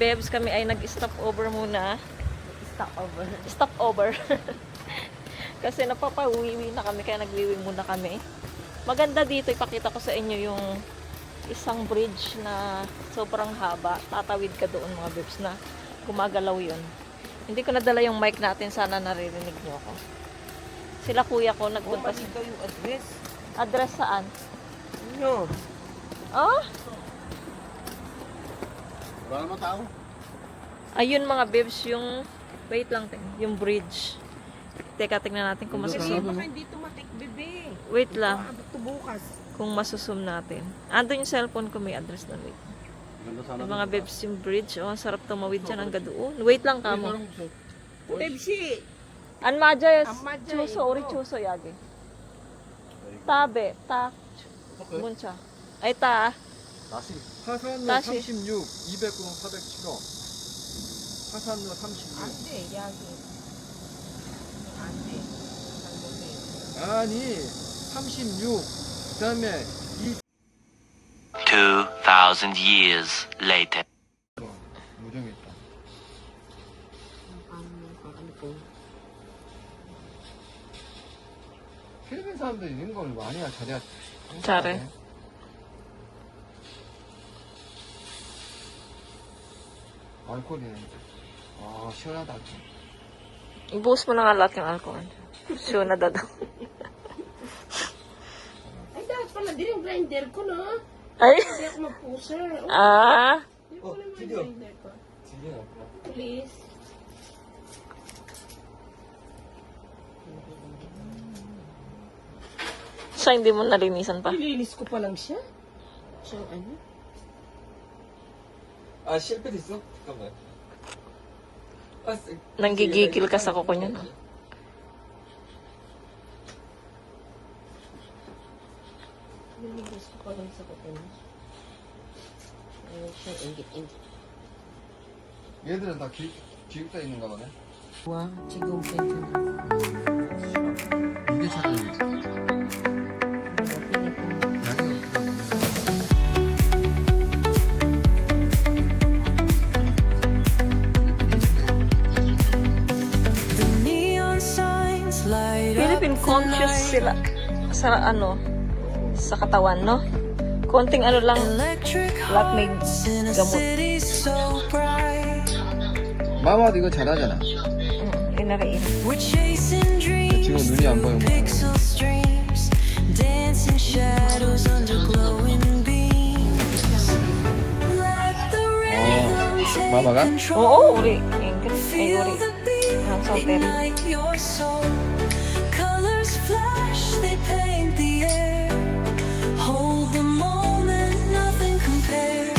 Bebs, kami ay nag-stop over muna. Stop over. Kasi napapawiwi na kami, kaya nagwiwi muna kami. Maganda dito, ipakita ko sa inyo yung isang bridge na sobrang haba. Tatawid ka doon mga Bebs na gumagalaw yun. Hindi ko nadala yung mic natin, sana naririnig nyo ako. Sila kuya ko nagpunta sa... yung address. Address saan? No. Oh? Wala naman tao. Ayun mga Bebs, yung... Wait lang, yung bridge. Teka, tingnan natin kung masusum. Baka hindi tumatik, bebe. Wait lang, Abot to bukas. kung masusum natin. Andun yung cellphone ko, may address na. Wait. Ganda sana. Yung mga Bebs, yung bridge. Oh, sarap tumawid dyan hanggang doon. Wait lang ka mo. Bebsi. Anmadja Anmadja, chuso, ori chuso yagi. Tabe, ta. Muncha. Ay ta. 다시. 화산은 다시. 36, 200g, 400kg. 화산은 36. 안 돼, 야기. 안 돼. 아니, 36. 그다음에 2,000 years later. 무정했다. ano po? 필리핀 사람들이 있는 걸 많이 잘해. 잘해. 알코올이네. 아, 시원하다. Ibuhos mo na nga lahat yung alcohol. Sure na daw. Ay, dapat pala din yung grinder ko, no? Ay. Hindi ako magpusa. Ah. Hindi ko naman yung grinder ko. Please. Siya hindi mo nalinisan pa. Nilinis ko pa lang siya. Siyang ano? 아, 실패도 있어? 잠깐만. 아, Nanggigigil ka sa kuko niya. No? Nilinis ko pa lang sa kutin. Ayun siya, ingit-ingit. 얘들은 다 기육자 있는가 보네. 와, 지금 괜찮아. 이게 차라리. Philippine conscious sila sa ano, sa katawan, no? Konting ano lang, lahat may gamot. 마마도 이거 잘하잖아. Inarain. 지금 눈이 안 보여. 마마가? Oo, uri. Ingrid. Ay, uri. Ang soltero. Colors flash, they paint the air. Hold the moment, nothing compares.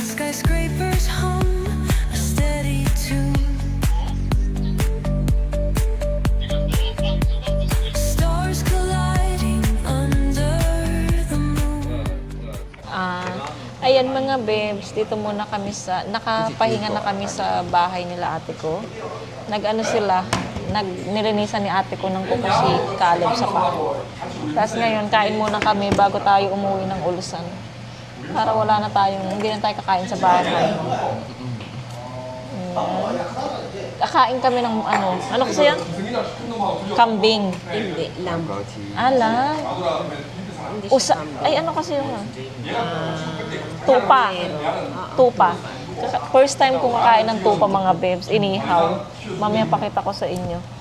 Skyscrapers hum a steady tune. Stars colliding under the moon. Ayan mga Bebs, dito muna kami sa, nakapahinga na kami sa bahay nila ate ko. Nag-ano sila, nilinisan ni ate ko ng kuko si Caleb sa pako. Tapos ngayon, kain muna kami bago tayo umuwi ng Ulusan. Para wala na tayong, hindi na tayo kakain sa bahay. Kakain kami ng ano kasi yan? Kambing. Hindi, lamb. Ala. Hindi siya Ay, ano kasi yung tupa. Tupa. First time kong kakain ng tupa mga Bebs, inihaw. Mamaya pakita ko sa inyo.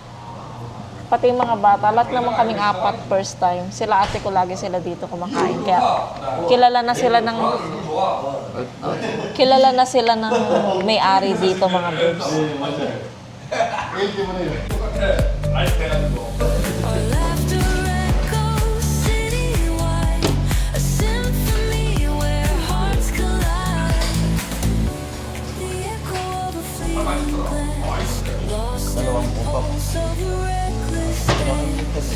Pati yung mga bata, lahat naman kaming apat first time. Sila ate ko lagi sila dito kumakain. Kaya kilala na sila ng may-ari dito mga Bebs. Our laughter echoes citywide, a symphony where hearts collide. The echo of a fleeting glance, lost in the pulse of a reckless dance.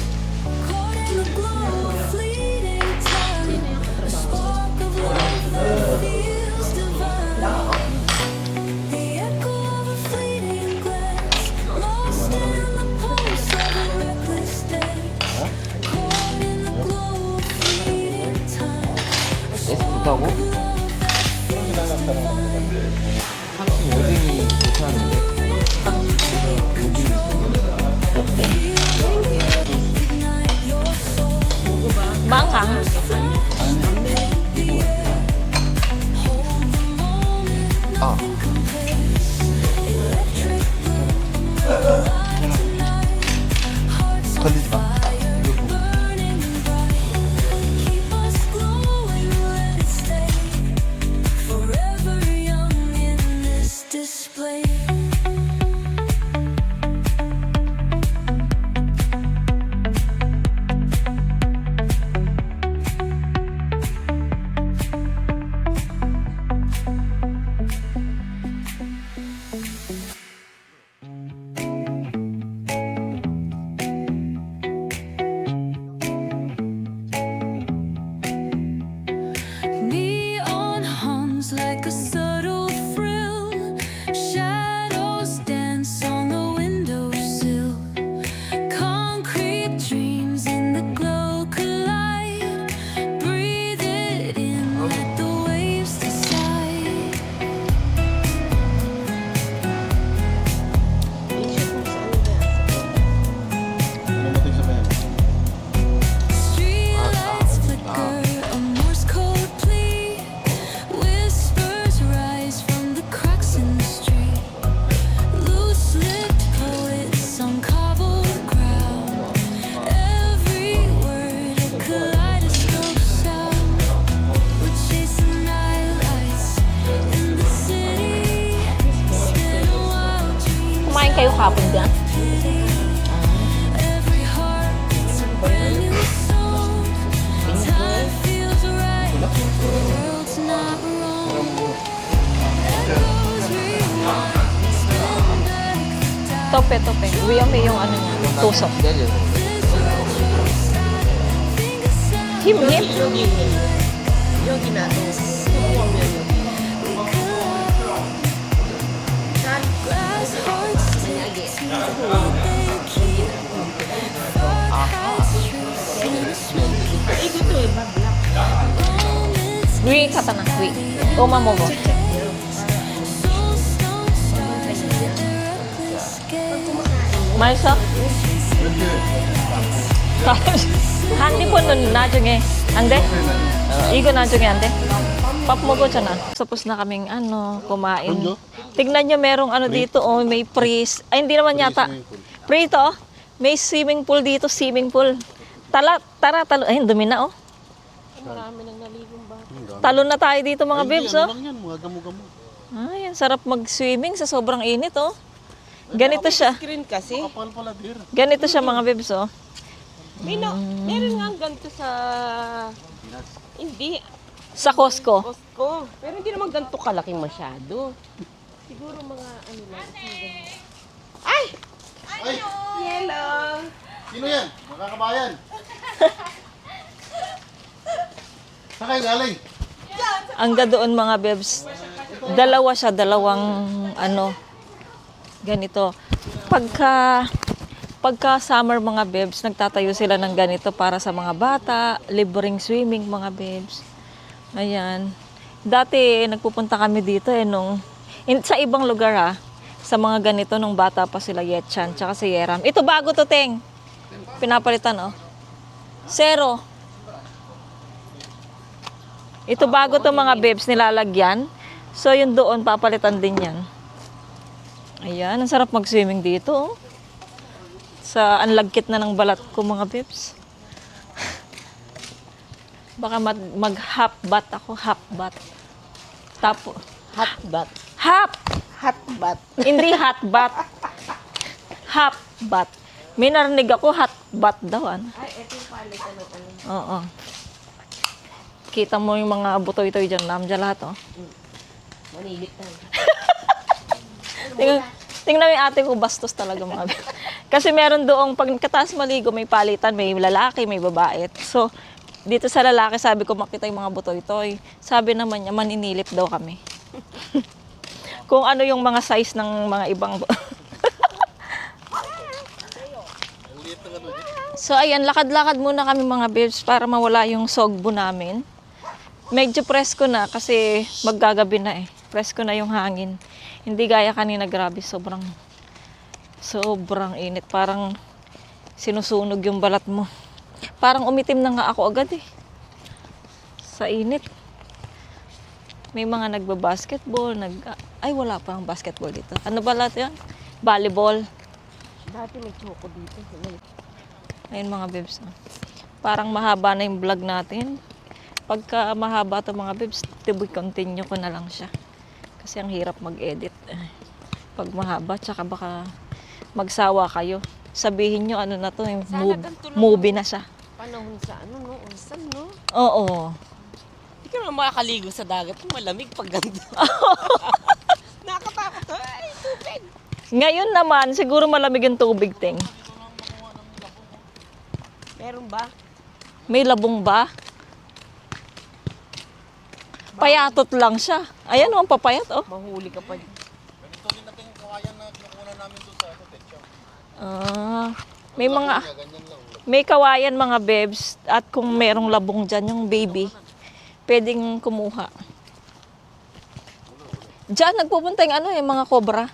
Caught in the glow of fleeting time, a spark of life that feels divine. The echo Nag-swimming kayo kapon dyan? Every heart beats a brand new song. Time feels right. The world's not wrong. Echoes rewind. Spin back the Tope, tope. Wiyame yung ano niya, tusok. Ganyan. Him, him. 여기 나도 소금하면 glass hearts stick to what they keep. Thought has truth in a smoke. Moments Wi, kata na. Wi. Uma mo go. souls don't start. They're escape. Maisa? Handi po nun, na중에. Ande? Igo na중에, ande? Pap mo go dyan, Tapos na kaming, kumain. Ano? Tignan nyo, merong ano dito, may freeze. Ay, hindi naman yata. Free ito, oh. May swimming pool dito, swimming pool. Tara, talo. Ay, dumi na, oh. Talon na tayo dito, mga babes, oh. Ano lang yan, mga gamo-gamo. Ay, ang sarap mag-swimming sa sobrang init, oh. Ganito siya. screen kasi. Kapal pala, dear. Ganito siya, mga babes, oh. Meron nga ganito sa... Hindi. Sa Costco. Costco. Pero hindi naman ganito kalaki masyado. Siguro mga ano lang. Ay! Ay! Hello! Sino yan? Makakabayan. Saan kayo galing? Hangga doon, mga babes. Dalawa siya, dalawang ganito. Pagka summer, mga babes, nagtatayo sila ng ganito para sa mga bata, libreng swimming, mga babes. Ayan. Dati, nagpupunta kami dito sa ibang lugar, ha. Sa mga ganito, nung bata pa sila, Yetchan, tsaka si Yeram. Ito bago to, Teng. Pinapalitan, oh. Zero. Ito bago to, mga babes, nilalagyan. So, yun doon, papalitan din yan. Ayan, ang sarap mag-swimming dito, oh. Sa anlagkit na ng balat ko, mga babes. Baka mag-half bath ako, half bath. Tapo. Hot bath. Half! Hot bath. Hindi hot bath. Half bath. May narinig ako, hot bath daw. Ay, ito yung palitan ng ano. Oo. Kita mo yung mga butoy-toy dyan, namdya lahat, oh. Manilit na. Tingnan mo yung ate ko, bastos talaga, mga babes. Kasi meron doong, pag kataas maligo, may palitan, may lalaki, may babae. So, dito sa lalaki, sabi ko, makita yung mga butoy-toy. Sabi naman niya, maninilip daw kami. Kung ano yung mga size ng mga ibang... So, ayan, lakad-lakad muna kami, mga babes, para mawala yung sogbo namin. Medyo presko na kasi maggagabi na, eh. Presko na yung hangin. Hindi gaya kanina, grabe, sobrang init. Parang sinusunog yung balat mo. Parang umitim na nga ako agad, eh. Sa init. May mga nagba-basketball, ay wala pa ang basketball dito. Ano ba lahat yan? Volleyball. Dati may choco dito. Ayun, mga babes. Parang mahaba na yung vlog natin. Pagka mahaba to, mga babes, continue ko na lang siya. Kasi ang hirap mag-edit. Pag mahaba, tsaka baka magsawa kayo. Sabihin nyo, ano na to, yung movie na siya. Panahon sa ano, no? Unsan, no? Oo. Hindi ka naman makakaligo sa dagat. Malamig pag ganda. Nakakatakot. Ay, tubig. Ngayon naman, siguro malamig yung tubig, Ting. Meron ba? May labong ba? Payatot lang siya. Ayan, ang papayat, oh. Mahuli ka pa. Ganito rin natin yung kawayan na kinukunan namin doon sa Techo. May mga... Ganyan lang. May kawayan, mga babes, at kung merong labong dyan, yung baby, pwedeng kumuha. Diyan, nagpupunta yung yung mga cobra.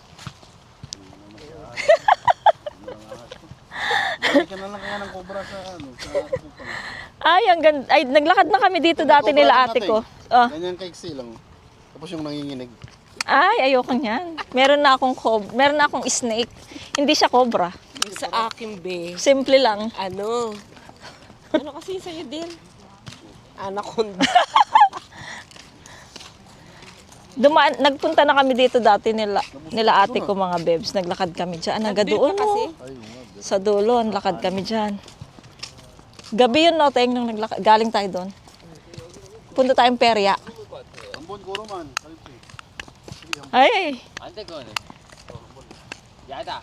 Balik ka na lang kaya ng cobra sa kupang. Ay, ang ganda. Ay, naglakad na kami dito dati nila ate ko. Oh. Ganyan kaiksi lang. Tapos yung nanginginig. Ay, ayoko niyan. Meron na akong snake. Hindi siya cobra. Sa akin, be. Simple lang. Ano? Ano kasi sa'yo din? Anaconda. Nagpunta na kami dito dati nila ate ko mga bebs. Naglakad kami dyan. Hanggang doon, kasi. sa dulo, lakad kami dyan. Gabi yun, no, Teng, nung galing tayo doon. Punta tayong perya. Ambon guro man. Ay, 안될 거네. 야다.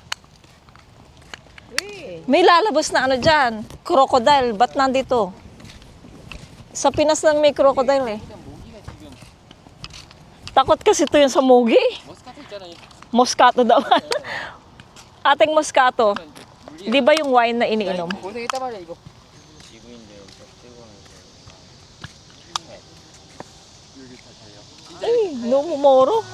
may lalabas na ano dyan. Crocodile. Ba't nandito? Sa Pinas lang may crocodile eh. Takot kasi ito yun sa Mogi. 머스카토 있잖아요. Moscato daw. Ating Moscato. Di ba yung wine na iniinom? 고생했단 말이야 이거. 지구인데 Ay, no, mumoro.